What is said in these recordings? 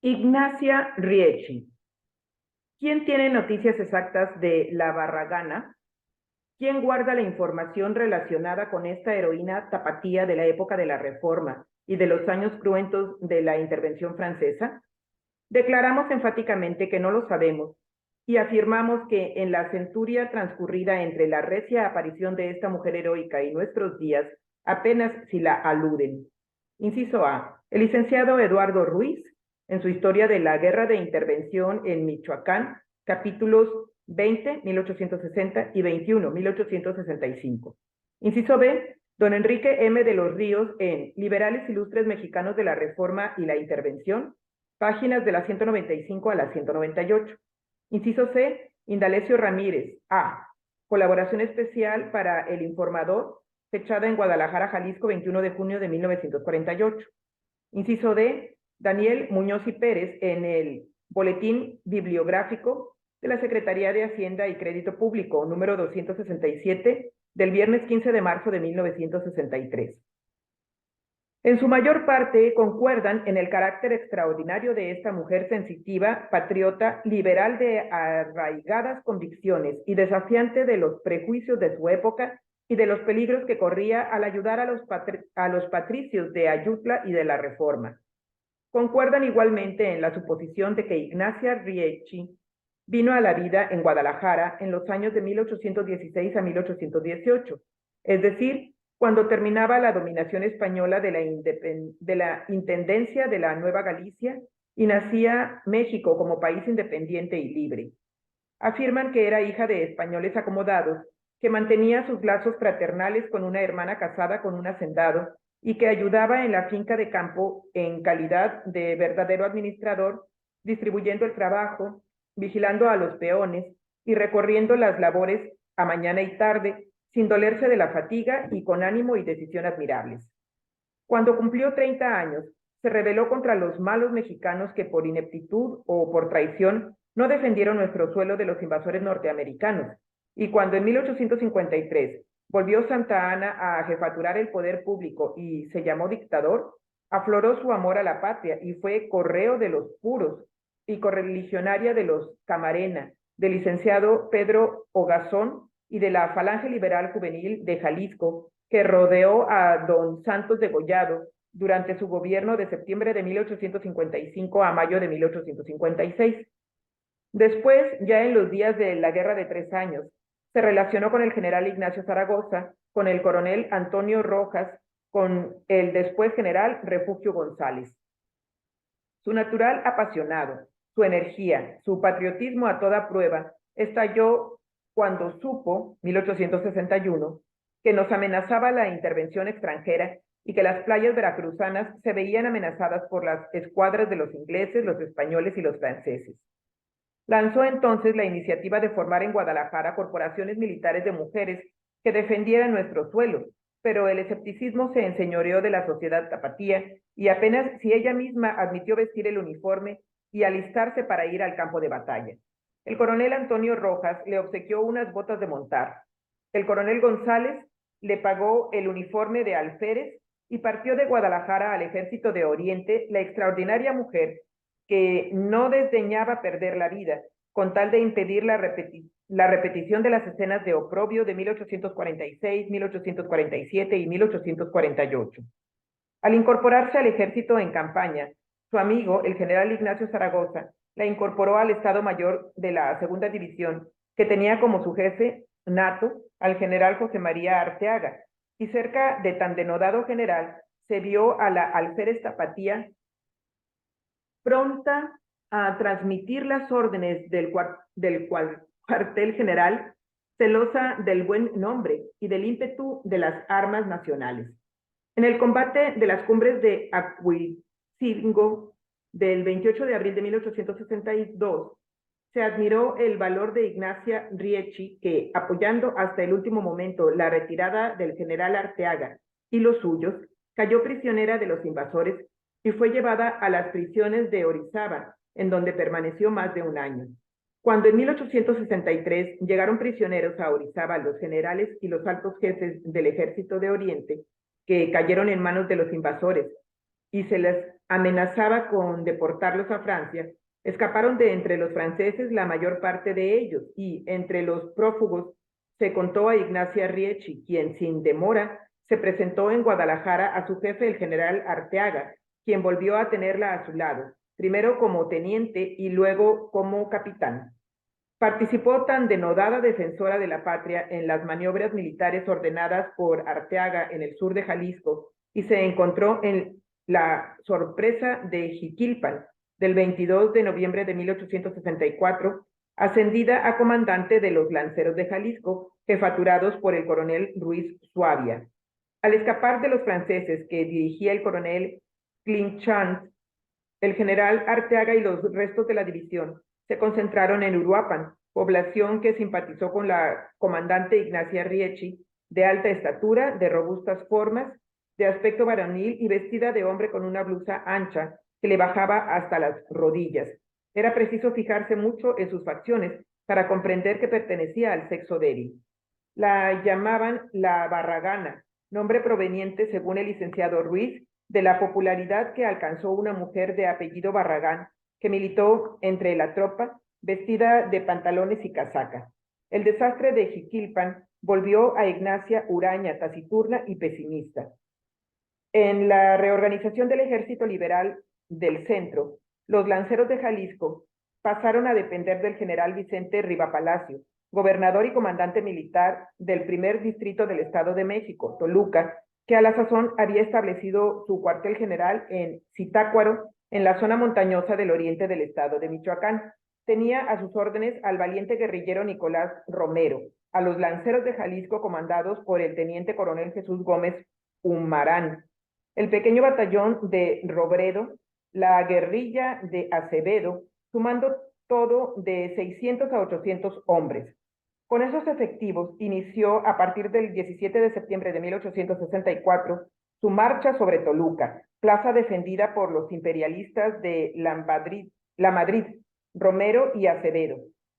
Ignacia Ricci. ¿Quién tiene noticias exactas de la Barragana? ¿Quién guarda la información relacionada con esta heroína tapatía de la época de la Reforma y de los años cruentos de la intervención francesa? Declaramos enfáticamente que no lo sabemos y afirmamos que en la centuria transcurrida entre la recia aparición de esta mujer heroica y nuestros días, apenas si la aluden. Inciso A. El licenciado Eduardo Ruiz, en su Historia de la Guerra de Intervención en Michoacán, capítulos 20, 1860 y 21, 1865. Inciso B. Don Enrique M. de los Ríos en Liberales Ilustres Mexicanos de la Reforma y la Intervención, páginas de la 195 a la 198. Inciso C. Indalecio Ramírez, A. Colaboración especial para El Informador, fechada en Guadalajara, Jalisco, 21 de junio de 1948. Inciso D. Daniel Muñoz y Pérez en el Boletín Bibliográfico de la Secretaría de Hacienda y Crédito Público, número 267, del viernes 15 de marzo de 1963. En su mayor parte concuerdan en el carácter extraordinario de esta mujer sensitiva, patriota, liberal de arraigadas convicciones y desafiante de los prejuicios de su época y de los peligros que corría al ayudar a los patricios de Ayutla y de la Reforma. Concuerdan igualmente en la suposición de que Ignacia Ricci vino a la vida en Guadalajara en los años de 1816 a 1818, es decir, cuando terminaba la dominación española de la Intendencia de la Nueva Galicia y nacía México como país independiente y libre. Afirman que era hija de españoles acomodados, que mantenía sus lazos fraternales con una hermana casada con un hacendado y que ayudaba en la finca de campo en calidad de verdadero administrador, distribuyendo el trabajo, vigilando a los peones y recorriendo las labores a mañana y tarde, sin dolerse de la fatiga y con ánimo y decisión admirables. Cuando cumplió 30 años, se rebeló contra los malos mexicanos que por ineptitud o por traición no defendieron nuestro suelo de los invasores norteamericanos, y cuando en 1853 volvió Santa Anna a jefaturar el poder público y se llamó dictador, afloró su amor a la patria y fue correo de los puros y correligionaria de los Camarena, del licenciado Pedro Hogazón y de la Falange Liberal Juvenil de Jalisco, que rodeó a don Santos Degollado durante su gobierno de septiembre de 1855 a mayo de 1856. Después, ya en los días de la Guerra de 3 años, se relacionó con el general Ignacio Zaragoza, con el coronel Antonio Rojas, con el después general Refugio González. Su natural apasionado, su energía, su patriotismo a toda prueba, estalló cuando supo, 1861, que nos amenazaba la intervención extranjera y que las playas veracruzanas se veían amenazadas por las escuadras de los ingleses, los españoles y los franceses. Lanzó entonces la iniciativa de formar en Guadalajara corporaciones militares de mujeres que defendieran nuestro suelo, pero el escepticismo se enseñoreó de la sociedad tapatía y apenas si ella misma admitió vestir el uniforme y alistarse para ir al campo de batalla. El coronel Antonio Rojas le obsequió unas botas de montar. El coronel González le pagó el uniforme de alférez y partió de Guadalajara al Ejército de Oriente la extraordinaria mujer que no desdeñaba perder la vida con tal de impedir la repetición de las escenas de oprobio de 1846, 1847 y 1848. Al incorporarse al ejército en campaña, su amigo, el general Ignacio Zaragoza, la incorporó al Estado Mayor de la Segunda División, que tenía como su jefe nato al general José María Arteaga, y cerca de tan denodado general se vio a la alférez tapatía pronta a transmitir las órdenes del cuartel general, celosa del buen nombre y del ímpetu de las armas nacionales. En el combate de las cumbres de Acuicingo del 28 de abril de 1862, se admiró el valor de Ignacia Ricci, que, apoyando hasta el último momento la retirada del general Arteaga y los suyos, cayó prisionera de los invasores y fue llevada a las prisiones de Orizaba, en donde permaneció más de un año. Cuando en 1863 llegaron prisioneros a Orizaba los generales y los altos jefes del Ejército de Oriente, que cayeron en manos de los invasores, y se les amenazaba con deportarlos a Francia, escaparon de entre los franceses la mayor parte de ellos y entre los prófugos se contó a Ignacia Ricci, quien sin demora se presentó en Guadalajara a su jefe, el general Arteaga, quien volvió a tenerla a su lado, primero como teniente y luego como capitán. Participó tan denodada defensora de la patria en las maniobras militares ordenadas por Arteaga en el sur de Jalisco y se encontró en la sorpresa de Jiquilpan del 22 de noviembre de 1864, ascendida a comandante de los lanceros de Jalisco, jefaturados por el coronel Ruiz Suabia. Al escapar de los franceses que dirigía el coronel Clinchant, el general Arteaga y los restos de la división se concentraron en Uruapan, población que simpatizó con la comandante Ignacia Ricci, de alta estatura, de robustas formas, de aspecto varonil y vestida de hombre con una blusa ancha que le bajaba hasta las rodillas. Era preciso fijarse mucho en sus facciones para comprender que pertenecía al sexo débil. La llamaban la Barragana, nombre proveniente, según el licenciado Ruiz, de la popularidad que alcanzó una mujer de apellido Barragán, que militó entre la tropa, vestida de pantalones y casaca. El desastre de Jiquilpan volvió a Ignacia huraña, taciturna y pesimista. En la reorganización del Ejército Liberal del Centro, los lanceros de Jalisco pasaron a depender del general Vicente Rivapalacio, gobernador y comandante militar del primer distrito del Estado de México, Toluca, que a la sazón había establecido su cuartel general en Zitácuaro, en la zona montañosa del oriente del estado de Michoacán. Tenía a sus órdenes al valiente guerrillero Nicolás Romero, a los lanceros de Jalisco comandados por el teniente coronel Jesús Gómez Humarán, el pequeño batallón de Robredo, la guerrilla de Acevedo, sumando todo de 600 a 800 hombres. Con esos efectivos inició a partir del 17 de septiembre de 1864 su marcha sobre Toluca, plaza defendida por los imperialistas de La Madrid, Romero y Acevedo.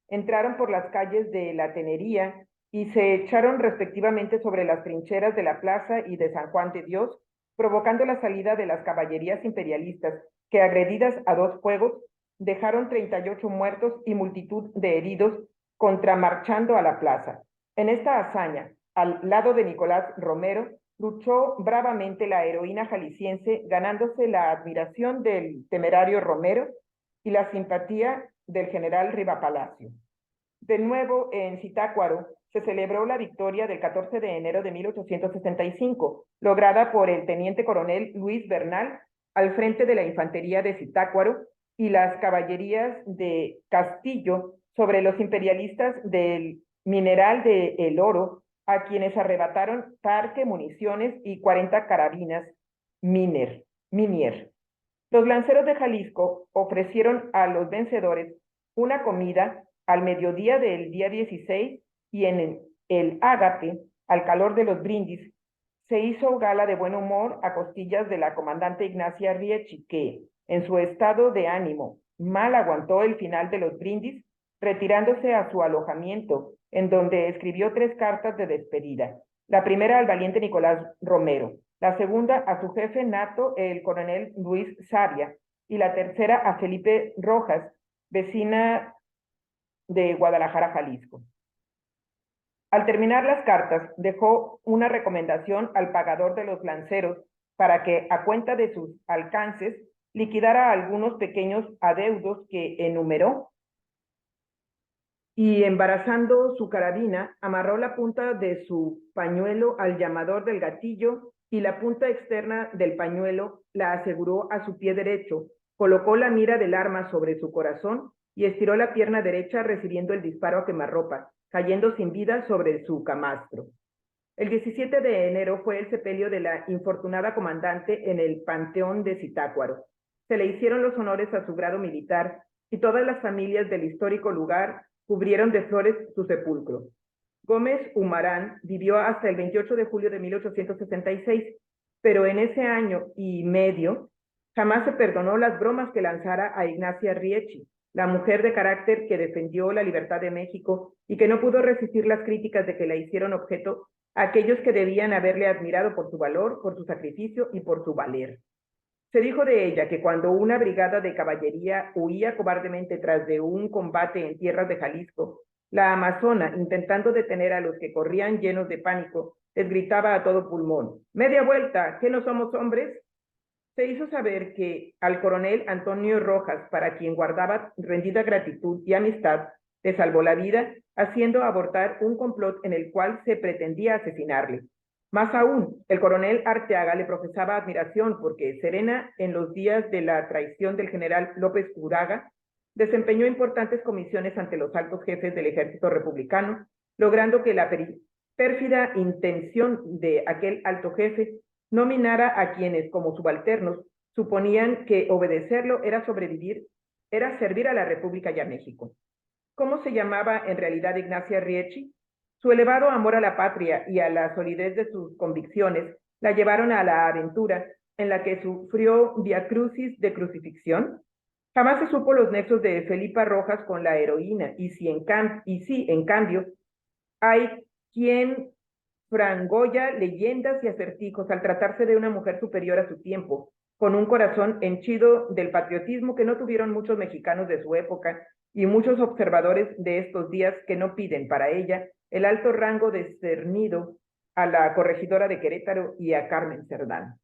Entraron por las calles de La Tenería y se echaron respectivamente sobre las trincheras de la plaza y de San Juan de Dios, provocando la salida de las caballerías imperialistas, que agredidas a dos fuegos, dejaron 38 muertos y multitud de heridos, contramarchando a la plaza. En esta hazaña, al lado de Nicolás Romero, luchó bravamente la heroína jalisciense, ganándose la admiración del temerario Romero y la simpatía del general Rivapalacio. De nuevo, en Zitácuaro, se celebró la victoria del 14 de enero de 1865, lograda por el teniente coronel Luis Bernal al frente de la infantería de Zitácuaro y las caballerías de Castillo sobre los imperialistas del mineral de El Oro, a quienes arrebataron parque, municiones y 40 carabinas Minier. Los lanceros de Jalisco ofrecieron a los vencedores una comida al mediodía del día 16 y en el Ágape, al calor de los brindis, se hizo gala de buen humor a costillas de la comandante Ignacia Ricci, que, en su estado de ánimo, mal aguantó el final de los brindis, retirándose a su alojamiento, en donde escribió 3 cartas de despedida. La primera al valiente Nicolás Romero, la segunda a su jefe nato, el coronel Luis Sabia, y la tercera a Felipe Rojas, vecina de Guadalajara, Jalisco. Al terminar las cartas, dejó una recomendación al pagador de los lanceros para que, a cuenta de sus alcances, liquidara algunos pequeños adeudos que enumeró y, embarazando su carabina, amarró la punta de su pañuelo al llamador del gatillo y la punta externa del pañuelo la aseguró a su pie derecho, colocó la mira del arma sobre su corazón y estiró la pierna derecha recibiendo el disparo a quemarropa, cayendo sin vida sobre su camastro. El 17 de enero fue el sepelio de la infortunada comandante en el Panteón de Zitácuaro. Se le hicieron los honores a su grado militar y todas las familias del histórico lugar cubrieron de flores su sepulcro. Gómez Humarán vivió hasta el 28 de julio de 1866, pero en ese año y medio jamás se perdonó las bromas que lanzara a Ignacia Ricci, la mujer de carácter que defendió la libertad de México y que no pudo resistir las críticas de que la hicieron objeto aquellos que debían haberle admirado por su valor, por su sacrificio y por su valer. Se dijo de ella que cuando una brigada de caballería huía cobardemente tras de un combate en tierras de Jalisco, la amazona, intentando detener a los que corrían llenos de pánico, les gritaba a todo pulmón: ¡Media vuelta! ¿Qué no somos hombres? Se hizo saber que al coronel Antonio Rojas, para quien guardaba rendida gratitud y amistad, le salvó la vida, haciendo abortar un complot en el cual se pretendía asesinarle. Más aún, el coronel Arteaga le profesaba admiración porque Serena, en los días de la traición del general López Uraga, desempeñó importantes comisiones ante los altos jefes del ejército republicano, logrando que la pérfida intención de aquel alto jefe nominara a quienes, como subalternos, suponían que obedecerlo era sobrevivir, era servir a la República y a México. ¿Cómo se llamaba en realidad Ignacia Ricci? Su elevado amor a la patria y a la solidez de sus convicciones la llevaron a la aventura en la que sufrió viacrucis de crucifixión. Jamás se supo los nexos de Felipa Rojas con la heroína, y si en cambio, hay quien frangolla leyendas y acertijos al tratarse de una mujer superior a su tiempo, con un corazón henchido del patriotismo que no tuvieron muchos mexicanos de su época y muchos observadores de estos días que no piden para ella el alto rango discernido a la corregidora de Querétaro y a Carmen Cerdán.